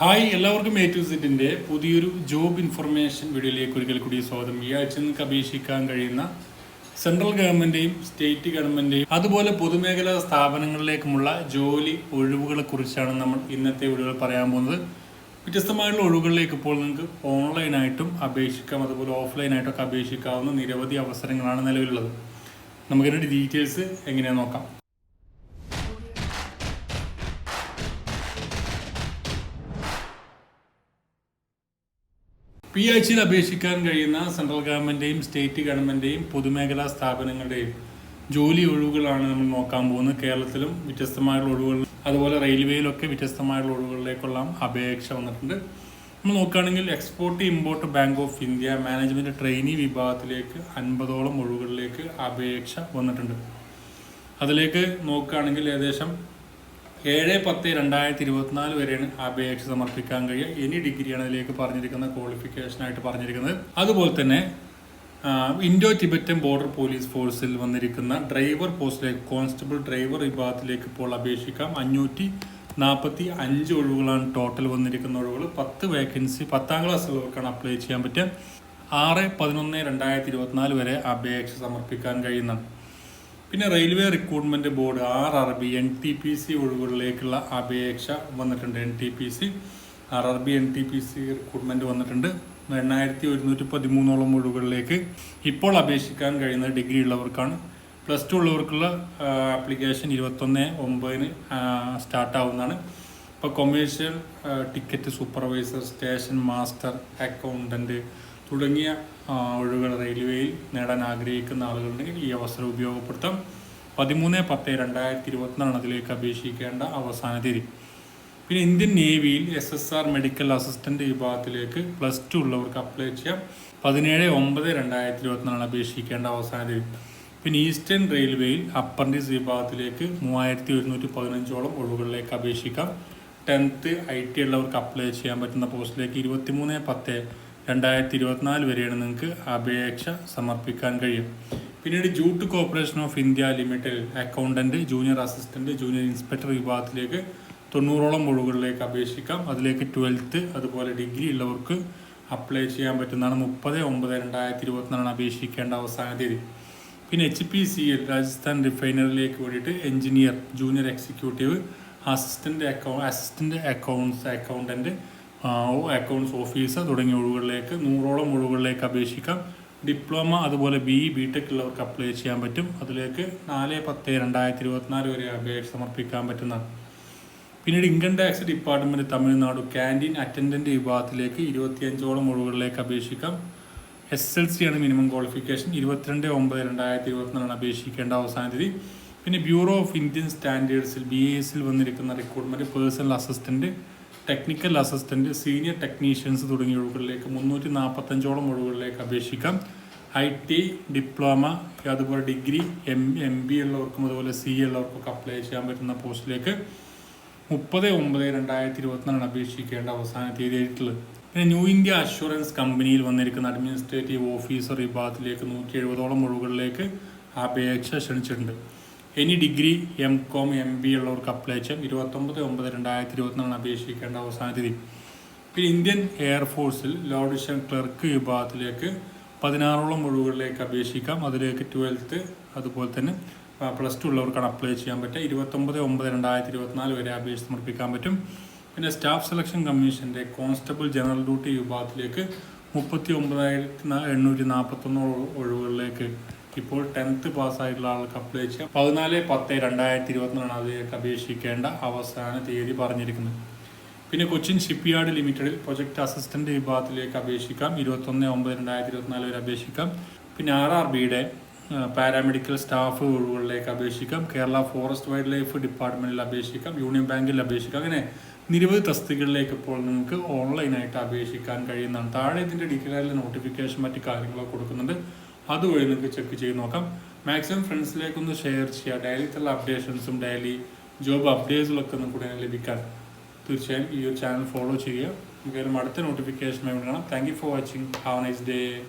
Hi, എല്ലാവർക്കും A to സെറ്റിൻ്റെ പുതിയൊരു ജോബ് ഇൻഫർമേഷൻ വീഡിയോയിലേക്ക് ഒരിക്കൽ കൂടി സ്വാഗതം. ഈ ആഴ്ച നിങ്ങൾക്ക് അപേക്ഷിക്കാൻ കഴിയുന്ന സെൻട്രൽ ഗവൺമെൻറ്റെയും സ്റ്റേറ്റ് ഗവൺമെൻറ്റെയും അതുപോലെ പൊതുമേഖലാ സ്ഥാപനങ്ങളിലേക്കുമുള്ള ജോലി ഒഴിവുകളെ കുറിച്ചാണ് നമ്മൾ ഇന്നത്തെ വീഡിയോയിൽ പറയാൻ പോകുന്നത്. വ്യത്യസ്തമായുള്ള ഒഴിവുകളിലേക്ക് ഇപ്പോൾ നിങ്ങൾക്ക് ഓൺലൈനായിട്ടും അപേക്ഷിക്കാം, അതുപോലെ ഓഫ്ലൈനായിട്ടൊക്കെ അപേക്ഷിക്കാവുന്ന നിരവധി അവസരങ്ങളാണ് നിലവിലുള്ളത്. നമുക്കിതിൻ്റെ ഡീറ്റെയിൽസ് എങ്ങനെയാണെന്ന് നോക്കാം. ഈ ആഴ്ചയിൽ അപേക്ഷിക്കാൻ കഴിയുന്ന സെൻട്രൽ ഗവൺമെൻറ്റെയും സ്റ്റേറ്റ് ഗവൺമെൻറ്റെയും പൊതുമേഖലാ സ്ഥാപനങ്ങളുടെയും ജോലി ഒഴിവുകളാണ് നമ്മൾ നോക്കാൻ പോകുന്നത്. കേരളത്തിലും വ്യത്യസ്തമായുള്ള ഒഴിവുകൾ, അതുപോലെ റെയിൽവേയിലൊക്കെ വ്യത്യസ്തമായുള്ള ഒഴിവുകളിലേക്കുള്ള അപേക്ഷ വന്നിട്ടുണ്ട്. നമ്മൾ നോക്കുകയാണെങ്കിൽ export import bank of India management trainee വിഭാഗത്തിലേക്ക് 50ഓളം ഒഴിവുകളിലേക്ക് അപേക്ഷ വന്നിട്ടുണ്ട്. അതിലേക്ക് നോക്കുകയാണെങ്കിൽ ഏകദേശം 7/10/2024 വരെയാണ് അപേക്ഷ സമർപ്പിക്കാൻ കഴിയുക. എനി ഡിഗ്രിയാണ് അതിലേക്ക് പറഞ്ഞിരിക്കുന്ന ക്വാളിഫിക്കേഷനായിട്ട് പറഞ്ഞിരിക്കുന്നത്. അതുപോലെ തന്നെ ഇൻഡോ ടിബറ്റൻ ബോർഡർ പോലീസ് ഫോഴ്സിൽ വന്നിരിക്കുന്ന ഡ്രൈവർ പോസ്റ്റിലേക്ക് കോൺസ്റ്റബിൾ ഡ്രൈവർ വിഭാഗത്തിലേക്ക് ഇപ്പോൾ അപേക്ഷിക്കാം. 545 ഒഴിവുകളാണ് ടോട്ടൽ വന്നിരിക്കുന്ന ഒഴിവുകൾ. 10 വേക്കൻസി 10ാം ക്ലാസ്സുള്ളവർക്കാണ് അപ്ലൈ ചെയ്യാൻ പറ്റുക. 6/11/2024 വരെ അപേക്ഷ സമർപ്പിക്കാൻ കഴിയുന്നതാണ്. പിന്നെ railway recruitment board RRB NTPC ഒഴിവുകളിലേക്കുള്ള അപേക്ഷ വന്നിട്ടുണ്ട്. RRB NTPC റിക്രൂട്ട്മെൻറ്റ് വന്നിട്ടുണ്ട്. 8113 ഒഴിവുകളിലേക്ക് ഇപ്പോൾ അപേക്ഷിക്കാൻ കഴിയുന്നത് ഡിഗ്രി ഉള്ളവർക്കാണ്. +2 ഉള്ളവർക്കുള്ള ആപ്ലിക്കേഷൻ 21/9 സ്റ്റാർട്ടാവുന്നതാണ്. ഇപ്പോൾ commercial ticket supervisor, station master, accountant തുടങ്ങിയ ഒഴിവുകൾ റെയിൽവേയിൽ നേടാൻ ആഗ്രഹിക്കുന്ന ആളുകളുണ്ടെങ്കിൽ ഈ അവസരം ഉപയോഗപ്പെടുത്താം. 13/10/2024 അതിലേക്ക് അപേക്ഷിക്കേണ്ട അവസാന തീയതി. പിന്നെ ഇന്ത്യൻ നേവിയിൽ SSR മെഡിക്കൽ അസിസ്റ്റൻ്റ് വിഭാഗത്തിലേക്ക് +2 ഉള്ളവർക്ക് അപ്ലൈ ചെയ്യാം. 17/9/2024 അപേക്ഷിക്കേണ്ട അവസാന തീയതി. പിന്നെ ഈസ്റ്റേൺ റെയിൽവേയിൽ അപ്രന്റീസ് വിഭാഗത്തിലേക്ക് 3115ഓളം ഒഴിവുകളിലേക്ക് അപേക്ഷിക്കാം. 10th IT ഉള്ളവർക്ക് അപ്ലൈ ചെയ്യാൻ പറ്റുന്ന പോസ്റ്റിലേക്ക് 23/10/2024 വരെയാണ് നിങ്ങൾക്ക് അപേക്ഷ സമർപ്പിക്കാൻ കഴിയും. പിന്നീട് ജൂട്ട് കോർപ്പറേഷൻ ഓഫ് ഇന്ത്യ ലിമിറ്റഡിൽ accountant, junior assistant, junior inspector വിഭാഗത്തിലേക്ക് 90ഓളം ഒഴിവുകളിലേക്ക് അപേക്ഷിക്കാം. അതിലേക്ക് 12th അതുപോലെ ഡിഗ്രി ഉള്ളവർക്ക് അപ്ലൈ ചെയ്യാൻ പറ്റുന്നതാണ്. 30/9/2024 അപേക്ഷിക്കേണ്ട അവസാന തീയതി. പിന്നെ HPCL രാജസ്ഥാൻ റിഫൈനറിലേക്ക് വേണ്ടിയിട്ട് engineer, junior executive, assistant accountant, accounts officer തുടങ്ങിയ ഒഴിവുകളിലേക്ക് 100ഓളം ഒഴിവുകളിലേക്ക് അപേക്ഷിക്കാം. ഡിപ്ലോമ അതുപോലെ BTech ഉള്ളവർക്ക് അപ്ലൈ ചെയ്യാൻ പറ്റും. അതിലേക്ക് 4/10/2024 വരെ അപേക്ഷ സമർപ്പിക്കാൻ പറ്റുന്നതാണ്. പിന്നീട് income tax department Tamil Nadu canteen attendant വിഭാഗത്തിലേക്ക് 25ഓളം ഒഴിവുകളിലേക്ക് അപേക്ഷിക്കാം. SLC ആണ് മിനിമം ക്വാളിഫിക്കേഷൻ. 22/9/2024 അപേക്ഷിക്കേണ്ട അവസാന തീയതി. പിന്നെ ബ്യൂറോ ഓഫ് ഇന്ത്യൻ സ്റ്റാൻഡേർഡ്സിൽ BASൽ വന്നിരിക്കുന്ന recruitment personal assistant, technical assistant, senior technicians തുടങ്ങിയ ഒഴിവുകളിലേക്ക് 345ഓളം ഒഴിവുകളിലേക്ക് അപേക്ഷിക്കാം. IT, ഡിപ്ലോമ, അതുപോലെ ഡിഗ്രി, MBA ഉള്ളവർക്കും അതുപോലെ CA ഉള്ളവർക്കൊക്കെ അപ്ലൈ ചെയ്യാൻ പറ്റുന്ന പോസ്റ്റിലേക്ക് 30/9/2024 അപേക്ഷിക്കേണ്ട അവസാന തീയതി ആയിട്ടുള്ളത്. പിന്നെ ന്യൂ ഇന്ത്യ അഷുറൻസ് കമ്പനിയിൽ വന്നിരിക്കുന്ന അഡ്മിനിസ്ട്രേറ്റീവ് ഓഫീസർ വിഭാഗത്തിലേക്ക് 170ഓളം ഒഴിവുകളിലേക്ക് അപേക്ഷ ക്ഷണിച്ചിട്ടുണ്ട്. എനി ഡിഗ്രി, MCOM, MBA ഉള്ളവർക്ക് അപ്ലൈ ചെയ്യാം. 29/9/2024 അപേക്ഷിക്കേണ്ട അവസാന തീയതി. പിന്നെ ഇന്ത്യൻ എയർഫോഴ്സിൽ ലോഡിഷൻ ക്ലർക്ക് വിഭാഗത്തിലേക്ക് 16ഓളം ഒഴിവുകളിലേക്ക് അപേക്ഷിക്കാം. അതിലേക്ക് 12th അതുപോലെ തന്നെ +2 ഉള്ളവർക്കാണ് അപ്ലൈ ചെയ്യാൻ പറ്റുക. 29/9/2024 വരെ അപേക്ഷ സമർപ്പിക്കാൻ പറ്റും. പിന്നെ സ്റ്റാഫ് സെലക്ഷൻ കമ്മീഷൻ്റെ കോൺസ്റ്റബിൾ ജനറൽ ഡ്യൂട്ടി വിഭാഗത്തിലേക്ക് 39,841 ഒഴിവുകളിലേക്ക് ഇപ്പോൾ 10th പാസ്സായിട്ടുള്ള ആൾക്ക് അപ്ലൈ ചെയ്യാം. 14/10/2024 അതിലേക്ക് അപേക്ഷിക്കേണ്ട അവസാന തീയതി പറഞ്ഞിരിക്കുന്നത്. പിന്നെ കൊച്ചിൻ ഷിപ്പ്യാർഡ് ലിമിറ്റഡിൽ പ്രൊജക്ട് അസിസ്റ്റൻ്റ് വിഭാഗത്തിലേക്ക് അപേക്ഷിക്കാം. 21/9/2024 വരെ അപേക്ഷിക്കാം. പിന്നെ RRBയുടെ പാരാമെഡിക്കൽ സ്റ്റാഫ് ഒഴിവുകളിലേക്ക് അപേക്ഷിക്കാം. കേരള ഫോറസ്റ്റ് വൈൽഡ് ലൈഫ് ഡിപ്പാർട്ട്മെൻറ്റിൽ അപേക്ഷിക്കാം. യൂണിയൻ ബാങ്കിൽ അപേക്ഷിക്കാം. അങ്ങനെ നിരവധി തസ്തികകളിലേക്ക് ഇപ്പോൾ നിങ്ങൾക്ക് ഓൺലൈനായിട്ട് അപേക്ഷിക്കാൻ കഴിയുന്നതാണ്. താഴെ ഇതിൻ്റെ ഡീറ്റെയിൽ നോട്ടിഫിക്കേഷൻ മറ്റ് കാര്യങ്ങളൊക്കെ കൊടുക്കുന്നുണ്ട്. അതുവഴി നിങ്ങൾക്ക് ചെക്ക് ചെയ്ത് നോക്കാം. മാക്സിമം ഫ്രണ്ട്സിലേക്കൊന്ന് ഷെയർ ചെയ്യുക. ഡെയിലിത്തുള്ള അപ്ഡേഷൻസും ഡെയിലി ജോബ് അപ്ഡേറ്റ്സിലൊക്കെ ഒന്നും കൂടെ ലഭിക്കാൻ തീർച്ചയായും ഈ ഒരു ചാനൽ ഫോളോ ചെയ്യുക. നമുക്ക് അടുത്ത നോട്ടിഫിക്കേഷനുമായി കാണാം. Thank you for watching. Have A nice day.